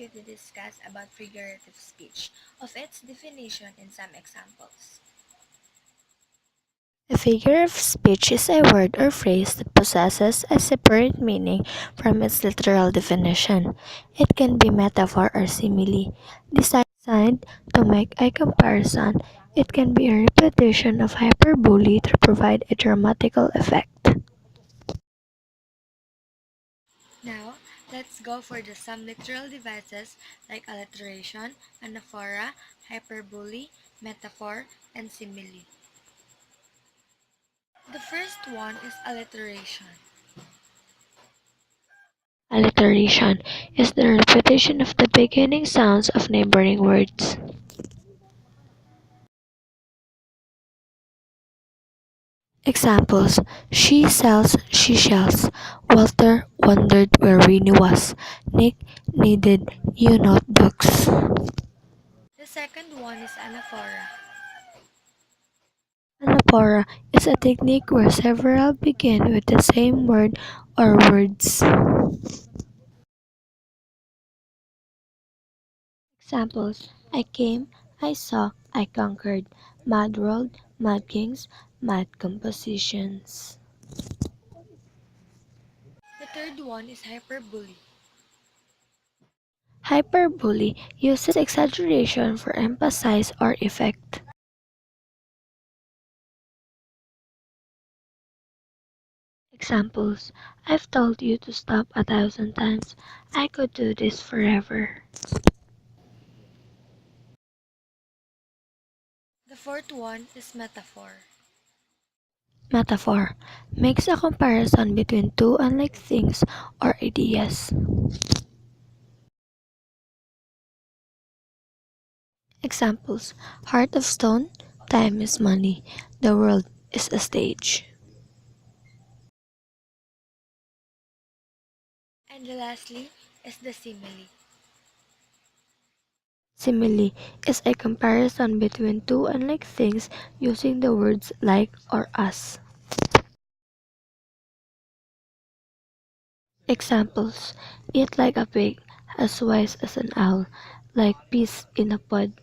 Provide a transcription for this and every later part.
ready to discuss about figurative speech, of its definition and some examples. A figure of speech is a word or phrase that possesses a separate meaning from its literal definition. It can be metaphor or simile. Designed to make a comparison, it can be a repetition of hyperbole to provide a dramatical effect. Now, let's go for the some literal devices like alliteration, anaphora, hyperbole, metaphor, and simile. The first one is alliteration. Alliteration is the repetition of the beginning sounds of neighboring words. Examples: She sells seashells. Walter wondered where Winnie was. Nick needed new notebooks. The second one is anaphora. Anaphora is a technique where several begin with the same word or words. Examples: I came, I saw, I conquered. Mad World, Mad Kings, Mad Compositions. The third one is hyperbole. Hyperbole uses exaggeration for emphasis or effect. Examples: I've told you to stop 1,000 times. I could do this forever. The fourth one is metaphor. Metaphor makes a comparison between two unlike things or ideas. Examples: Heart of stone, time is money. The world is a stage. And lastly is the simile. Simile is a comparison between two unlike things using the words like or as. Examples: Eat like a pig, as wise as an owl, like peas in a pod.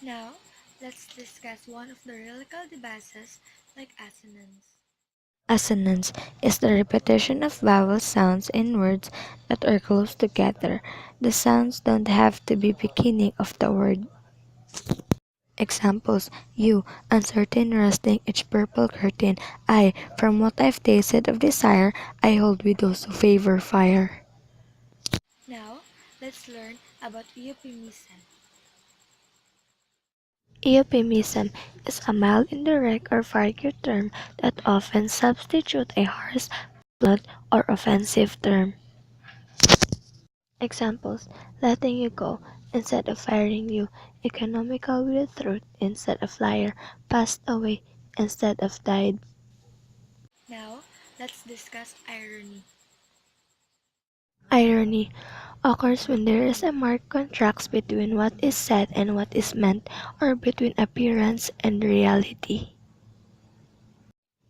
Now, let's discuss one of the rhetorical devices like assonance. Assonance is the repetition of vowel sounds in words that are close together. The sounds don't have to be beginning of the word. Examples: You, uncertain resting each purple curtain. I, from what I've tasted of desire, I hold with those who favor fire. Now, let's learn about euphemism. Euphemism is a mild, indirect, or vague term that often substitutes a harsh, blunt, or offensive term. Examples: letting you go instead of firing you, economical with the truth instead of liar, passed away instead of died. Now, let's discuss irony. Irony occurs when there is a marked contrast between what is said and what is meant, or between appearance and reality.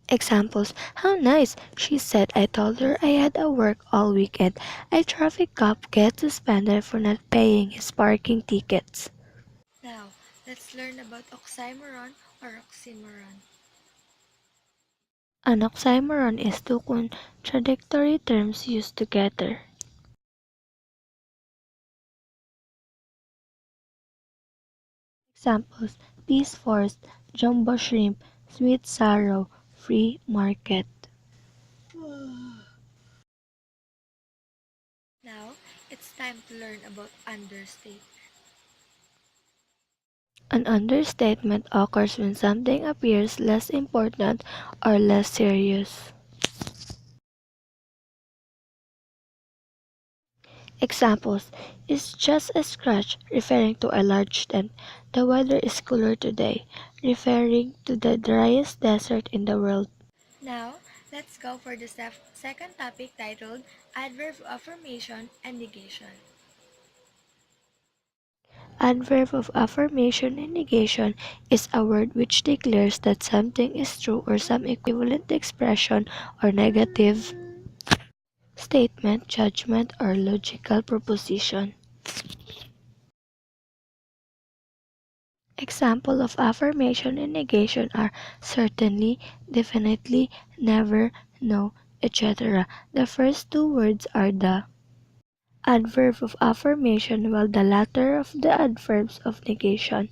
Examples: How nice! She said I told her I had a work all weekend. A traffic cop gets suspended for not paying his parking tickets. Now, let's learn about oxymoron or oxymoron. An oxymoron is two contradictory terms used together. Examples: Peace Force, Jumbo Shrimp, Sweet Sorrow, Free Market. Now, it's time to learn about understate. An understatement occurs when something appears less important or less serious. Examples: It's just a scratch, referring to a large dent. The weather is cooler today, referring to the driest desert in the world. Now, let's go for the second topic titled Adverb of Affirmation and Negation. Adverb of affirmation and negation is a word which declares that something is true or some equivalent expression or negative. statement, judgment, or logical proposition. Example of affirmation and negation are certainly, definitely, never, no, etc. The first two words are the adverb of affirmation while the latter of the adverbs of negation.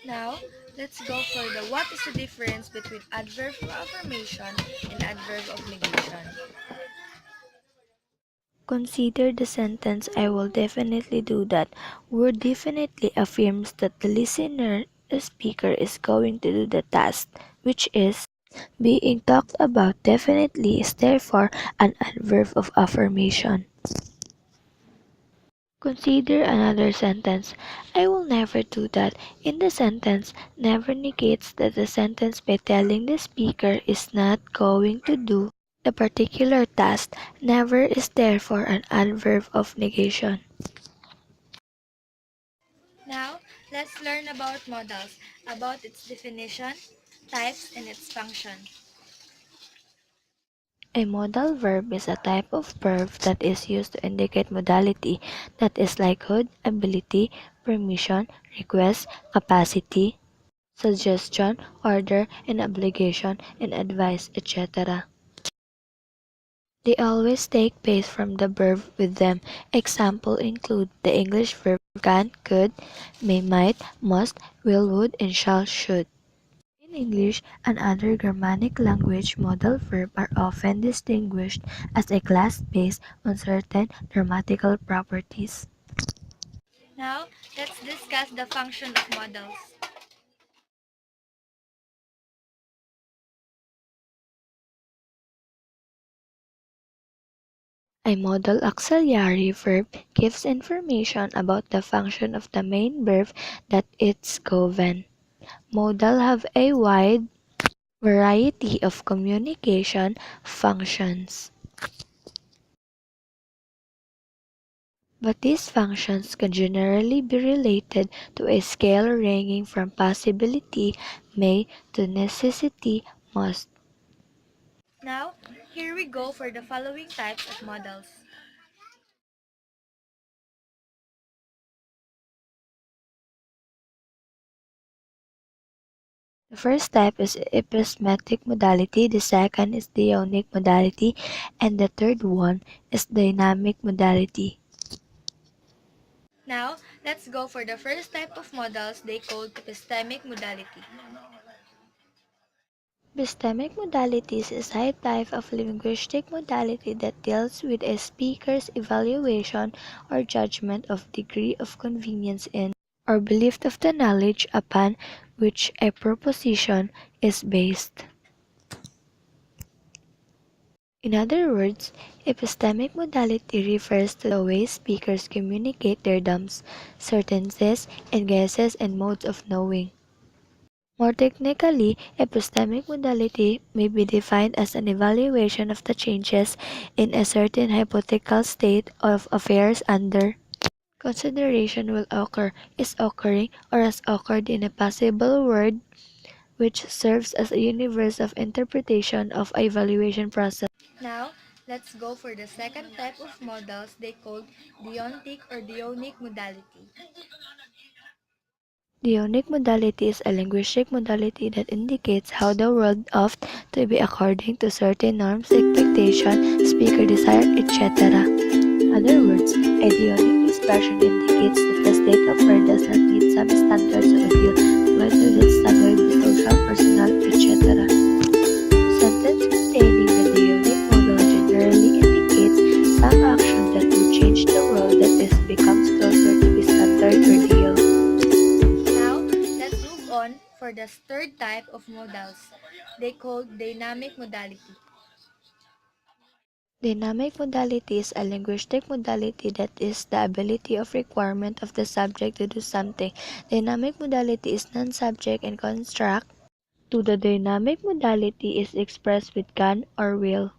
Now, let's go for the what is the difference between adverb of affirmation and adverb of negation. Consider the sentence I will definitely do that. Word definitely affirms that the listener, the speaker, is going to do the task, which is being talked about. Definitely is therefore an adverb of affirmation. Consider another sentence. I will never do that. In the sentence, never negates that the sentence by telling the speaker is not going to do the particular task. Never is therefore an adverb of negation. Now, let's learn about modals, about its definition, types, and its function. A modal verb is a type of verb that is used to indicate modality, that is likelihood, ability, permission, request, capacity, suggestion, order, and obligation, and advice, etc. They always take base from the verb with them. Example include the English verb can, could, may, might, must, will, would, and shall, should. In English and other Germanic language, modal verbs are often distinguished as a class based on certain grammatical properties. Now, let's discuss the function of modals. A modal auxiliary verb gives information about the function of the main verb that it's govern. Modal have a wide variety of communication functions, but these functions can generally be related to a scale ranging from possibility, may, to necessity, must. Now, here we go for the following types of modals. The first type is epistemic modality, the second is theonic modality, and the third one is dynamic modality. Now, let's go for the first type of modals they called epistemic modality. Epistemic modalities is a type of linguistic modality that deals with a speaker's evaluation or judgment of degree of convenience in or belief of the knowledge upon which a proposition is based. In other words, epistemic modality refers to the way speakers communicate their dams, certainties, and guesses and modes of knowing. More technically, epistemic modality may be defined as an evaluation of the changes in a certain hypothetical state of affairs under consideration will occur, is occurring, or has occurred in a possible world, which serves as a universe of interpretation of a evaluation process. Now, let's go for the second type of modals they called deontic or deonic modality. The unique modality is a linguistic modality that indicates how the world ought to be according to certain norms, expectations, speaker desire, etc. In other words, a deonic expression indicates that the state of world does not meet some standards of view, whether that standard be social, personal, etc. Sentence containing the deonic model generally indicates some action that will change the world that is becomes closer to the standard or deal. Now, let's move on for the third type of modals they called dynamic modality. Dynamic modality is a linguistic modality that is the ability of requirement of the subject to do something. Dynamic modality is non-subject and construct to the dynamic modality is expressed with can or will.